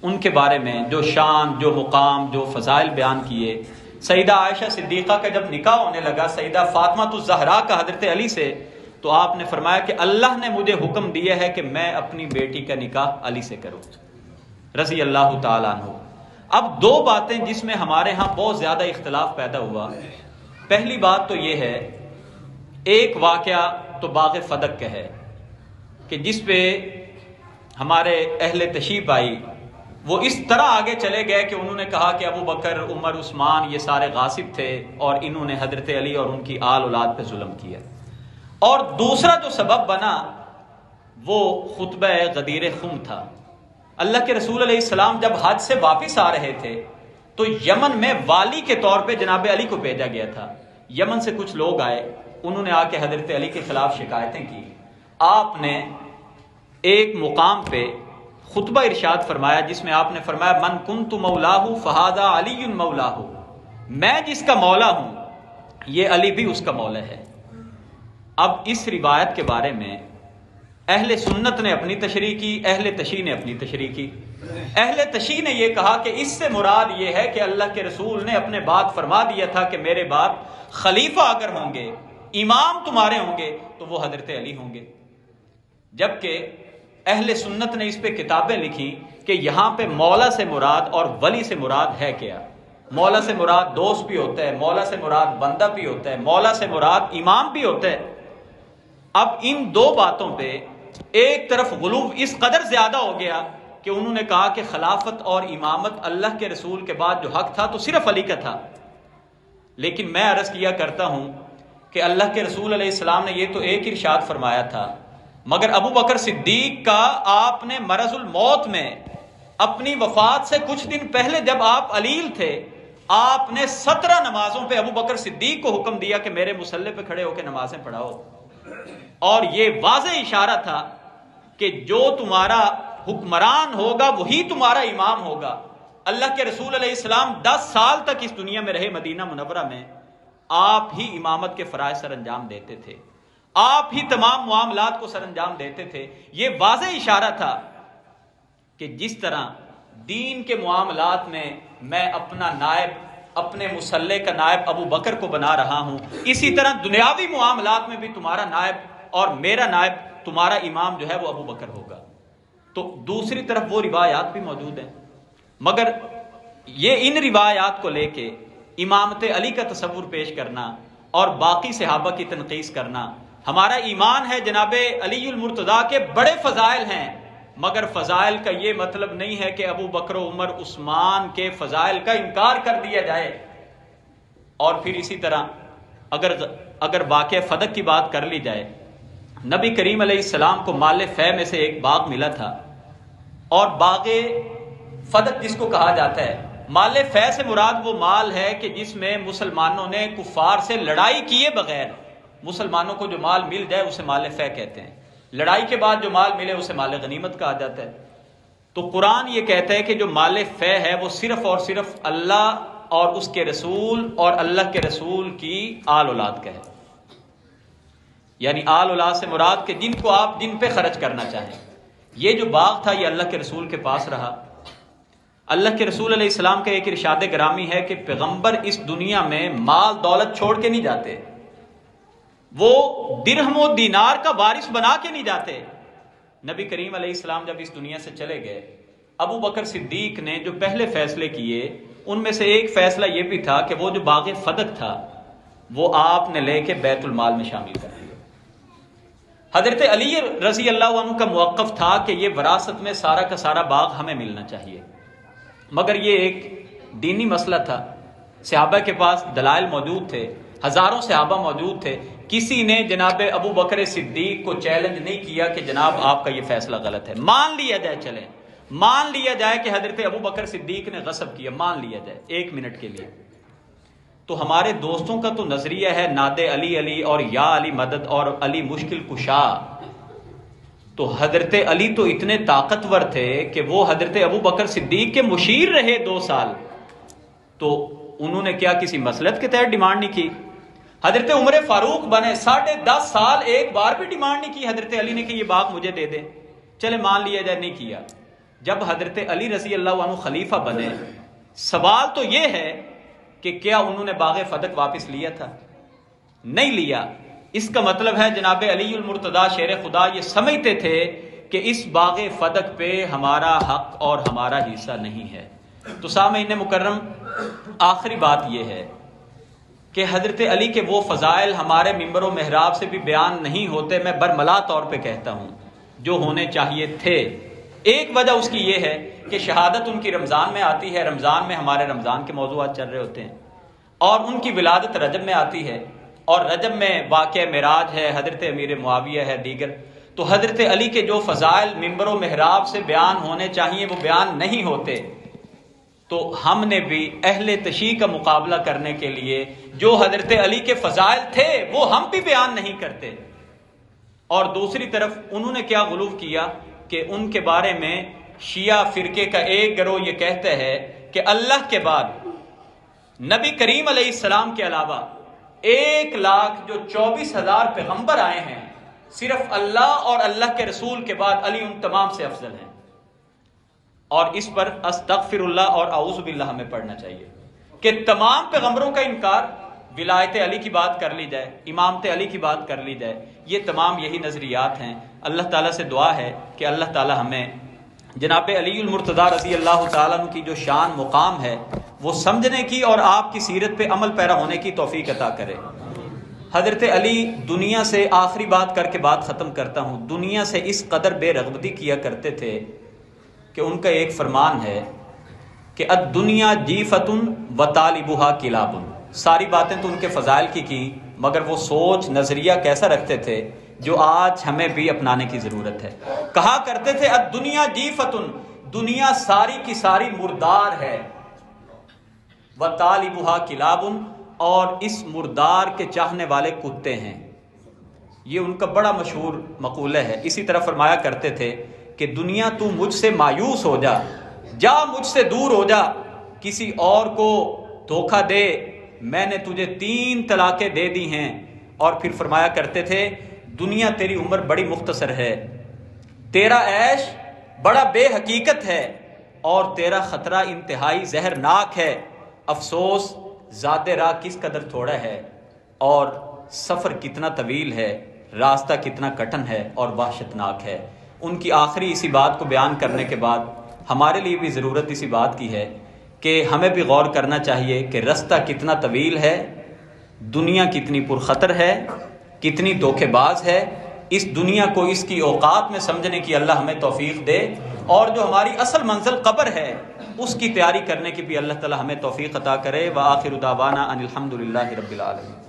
ان کے بارے میں جو شان، جو مقام، جو فضائل بیان کیے. سیدہ عائشہ صدیقہ کا جب نکاح ہونے لگا سیدہ فاطمہ الزہرا کا حضرت علی سے، تو آپ نے فرمایا کہ اللہ نے مجھے حکم دیا ہے کہ میں اپنی بیٹی کا نکاح علی سے کروں رضی اللہ تعالیٰ عنہ. اب دو باتیں جس میں ہمارے ہاں بہت زیادہ اختلاف پیدا ہوا. پہلی بات تو یہ ہے، ایک واقعہ تو باغ فدق کا ہے کہ جس پہ ہمارے اہل تشیع آئی، وہ اس طرح آگے چلے گئے کہ انہوں نے کہا کہ ابو بکر، عمر، عثمان یہ سارے غاصب تھے اور انہوں نے حضرت علی اور ان کی آل اولاد پہ ظلم کیا. اور دوسرا جو سبب بنا وہ خطبہ غدیر خم تھا. اللہ کے رسول علیہ السلام جب حج سے واپس آ رہے تھے تو یمن میں والی کے طور پہ جناب علی کو بھیجا گیا تھا. یمن سے کچھ لوگ آئے، انہوں نے آ کے حضرت علی کے خلاف شکایتیں کی. آپ نے ایک مقام پہ خطبہ ارشاد فرمایا جس میں آپ نے فرمایا من کنت مولاہ فہذا علی مولاہ، میں جس کا مولا ہوں یہ علی بھی اس کا مولا ہے. اب اس روایت کے بارے میں اہل سنت نے اپنی تشریح کی، اہل تشیع نے اپنی تشریح کی. اہل تشیع نے یہ کہا کہ اس سے مراد یہ ہے کہ اللہ کے رسول نے اپنے بعد فرما دیا تھا کہ میرے بعد خلیفہ اگر ہوں گے، امام تمہارے ہوں گے تو وہ حضرت علی ہوں گے. جبکہ اہل سنت نے اس پہ کتابیں لکھی کہ یہاں پہ مولا سے مراد اور ولی سے مراد ہے کیا. مولا سے مراد دوست بھی ہوتا ہے، مولا سے مراد بندہ بھی ہوتا ہے، مولا سے مراد امام بھی ہوتا ہے. اب ان دو باتوں پہ ایک طرف غلو اس قدر زیادہ ہو گیا کہ انہوں نے کہا کہ خلافت اور امامت اللہ کے رسول کے بعد جو حق تھا تو صرف علی کا تھا. لیکن میں عرض کیا کرتا ہوں کہ اللہ کے رسول علیہ السلام نے یہ تو ایک ارشاد فرمایا تھا، مگر ابو بکر صدیق کا آپ نے مرض الموت میں اپنی وفات سے کچھ دن پہلے جب آپ علیل تھے، آپ نے 17 نمازوں پہ ابو بکر صدیق کو حکم دیا کہ میرے مصلی پہ کھڑے ہو کے نمازیں پڑھاؤ. اور یہ واضح اشارہ تھا کہ جو تمہارا حکمران ہوگا وہی تمہارا امام ہوگا. اللہ کے رسول علیہ السلام 10 سال تک اس دنیا میں رہے مدینہ منورہ میں، آپ ہی امامت کے فرائض سر انجام دیتے تھے، آپ ہی تمام معاملات کو سر انجام دیتے تھے. یہ واضح اشارہ تھا کہ جس طرح دین کے معاملات میں میں اپنا نائب، اپنے مصلی کا نائب ابو بکر کو بنا رہا ہوں، اسی طرح دنیاوی معاملات میں بھی تمہارا نائب اور میرا نائب، تمہارا امام جو ہے وہ ابو بکر ہوگا. تو دوسری طرف وہ روایات بھی موجود ہیں، مگر یہ ان روایات کو لے کے امامت علی کا تصور پیش کرنا اور باقی صحابہ کی تنقیص کرنا، ہمارا ایمان ہے جناب علی المرتضیٰ کے بڑے فضائل ہیں، مگر فضائل کا یہ مطلب نہیں ہے کہ ابو بکر و عمر عثمان کے فضائل کا انکار کر دیا جائے. اور پھر اسی طرح اگر واقعہ فدق کی بات کر لی جائے، نبی کریم علیہ السلام کو مال فے میں سے ایک باغ ملا تھا، اور باغ فدق جس کو کہا جاتا ہے، مال فے سے مراد وہ مال ہے کہ جس میں مسلمانوں نے کفار سے لڑائی کیے بغیر مسلمانوں کو جو مال مل جائے اسے مال فے کہتے ہیں، لڑائی کے بعد جو مال ملے اسے مال غنیمت کہا جاتا ہے۔ تو قرآن یہ کہتا ہے کہ جو مال فے ہے وہ صرف اور صرف اللہ اور اس کے رسول اور اللہ کے رسول کی آل اولاد کا ہے، یعنی آل اولاد سے مراد کہ جن کو آپ جن پہ خرچ کرنا چاہیں۔ یہ جو باغ تھا یہ اللہ کے رسول کے پاس رہا۔ اللہ کے رسول علیہ السلام کا ایک ارشاد گرامی ہے کہ پیغمبر اس دنیا میں مال دولت چھوڑ کے نہیں جاتے، وہ درہم و دینار کا وارث بنا کے نہیں جاتے۔ نبی کریم علیہ السلام جب اس دنیا سے چلے گئے، ابو بکر صدیق نے جو پہلے فیصلے کیے ان میں سے ایک فیصلہ یہ بھی تھا کہ وہ جو باغ فدق تھا وہ آپ نے لے کے بیت المال میں شامل کر دیا۔ حضرت علی رضی اللہ عنہ کا موقف تھا کہ یہ وراثت میں سارا کا سارا باغ ہمیں ملنا چاہیے، مگر یہ ایک دینی مسئلہ تھا، صحابہ کے پاس دلائل موجود تھے، ہزاروں صحابہ موجود تھے، کسی نے جناب ابو بکر صدیق کو چیلنج نہیں کیا کہ جناب آپ کا یہ فیصلہ غلط ہے، مان لیا جائے، چلیں مان لیا جائے کہ حضرت ابو بکر صدیق نے غصب کیا، مان لیا جائے ایک منٹ کے لیے۔ تو ہمارے دوستوں کا تو نظریہ ہے ناد علی علی اور یا علی مدد اور علی مشکل کشا، تو حضرت علی تو اتنے طاقتور تھے کہ وہ حضرت ابو بکر صدیق کے مشیر رہے 2 سال، تو انہوں نے کیا کسی مصلحت کے تحت ڈیمانڈ نہیں کی؟ حضرت عمر فاروق بنے 10.5 سال ایک بار بھی ڈیمانڈ نہیں کی حضرت علی نے کہ یہ باغ مجھے دے دے، چلے مان لیا جائے، نہیں کیا۔ جب حضرت علی رضی اللہ عنہ خلیفہ بنے، سوال تو یہ ہے کہ کیا انہوں نے باغ فدق واپس لیا تھا؟ نہیں لیا۔ اس کا مطلب ہے جناب علی المرتضیٰ شیر خدا یہ سمجھتے تھے کہ اس باغ فدق پہ ہمارا حق اور ہمارا حصہ نہیں ہے۔ تو سامعین مکرم، آخری بات یہ ہے کہ حضرت علی کے وہ فضائل ہمارے ممبر و محراب سے بھی بیان نہیں ہوتے، میں برملا طور پہ کہتا ہوں، جو ہونے چاہیے تھے۔ ایک وجہ اس کی یہ ہے کہ شہادت ان کی رمضان میں آتی ہے، رمضان میں ہمارے رمضان کے موضوعات چل رہے ہوتے ہیں، اور ان کی ولادت رجب میں آتی ہے، اور رجب میں واقعہ معراج ہے، حضرت امیر معاویہ ہے، دیگر۔ تو حضرت علی کے جو فضائل ممبر و محراب سے بیان ہونے چاہیے وہ بیان نہیں ہوتے، تو ہم نے بھی اہل تشیع کا مقابلہ کرنے کے لیے جو حضرت علی کے فضائل تھے وہ ہم بھی بیان نہیں کرتے۔ اور دوسری طرف انہوں نے کیا غلو کیا کہ ان کے بارے میں شیعہ فرقے کا ایک گروہ یہ کہتا ہے کہ اللہ کے بعد نبی کریم علیہ السلام کے علاوہ 1,24,000 پیغمبر آئے ہیں، صرف اللہ اور اللہ کے رسول کے بعد علی ان تمام سے افضل ہیں۔ اور اس پر استغفر اللہ اور اعوذ باللہ ہمیں پڑھنا چاہیے کہ تمام پیغمبروں کا انکار، ولایت علی کی بات کر لی جائے، امامت علی کی بات کر لی جائے، یہ تمام یہی نظریات ہیں۔ اللہ تعالیٰ سے دعا ہے کہ اللہ تعالیٰ ہمیں جناب علی المرتضیٰ رضی اللہ تعالیٰ عنہ کی جو شان مقام ہے وہ سمجھنے کی اور آپ کی سیرت پہ عمل پیرا ہونے کی توفیق عطا کرے۔ حضرت علی دنیا سے، آخری بات کر کے بات ختم کرتا ہوں، دنیا سے اس قدر بے رغبتی کیا کرتے تھے کہ ان کا ایک فرمان ہے کہ الدنیا جیفۃ وطالبھا کلاب۔ ساری باتیں تو ان کے فضائل کی مگر وہ سوچ نظریہ کیسا رکھتے تھے جو آج ہمیں بھی اپنانے کی ضرورت ہے۔ کہا کرتے تھے الدنیا جیفۃ، دنیا ساری کی ساری مردار ہے، وطالبھا کلاب، اور اس مردار کے چاہنے والے کتے ہیں۔ یہ ان کا بڑا مشہور مقولہ ہے۔ اسی طرح فرمایا کرتے تھے کہ دنیا تو مجھ سے مایوس ہو جا، جا مجھ سے دور ہو جا، کسی اور کو دھوکہ دے، میں نے تجھے 3 طلاقیں دے دی ہیں۔ اور پھر فرمایا کرتے تھے دنیا تیری عمر بڑی مختصر ہے، تیرا عیش بڑا بے حقیقت ہے، اور تیرا خطرہ انتہائی زہرناک ہے۔ افسوس ذات راہ کس قدر تھوڑا ہے، اور سفر کتنا طویل ہے، راستہ کتنا کٹن ہے اور وحشتناک ہے۔ ان کی آخری اسی بات کو بیان کرنے کے بعد ہمارے لیے بھی ضرورت اسی بات کی ہے کہ ہمیں بھی غور کرنا چاہیے کہ راستہ کتنا طویل ہے، دنیا کتنی پرخطر ہے، کتنی دھوکے باز ہے۔ اس دنیا کو اس کی اوقات میں سمجھنے کی اللہ ہمیں توفیق دے۔ اور جو ہماری اصل منزل قبر ہے اس کی تیاری کرنے کی بھی اللہ تعالی ہمیں توفیق عطا کرے۔ وآخر دعوانا ان الحمد للہ رب العالمین۔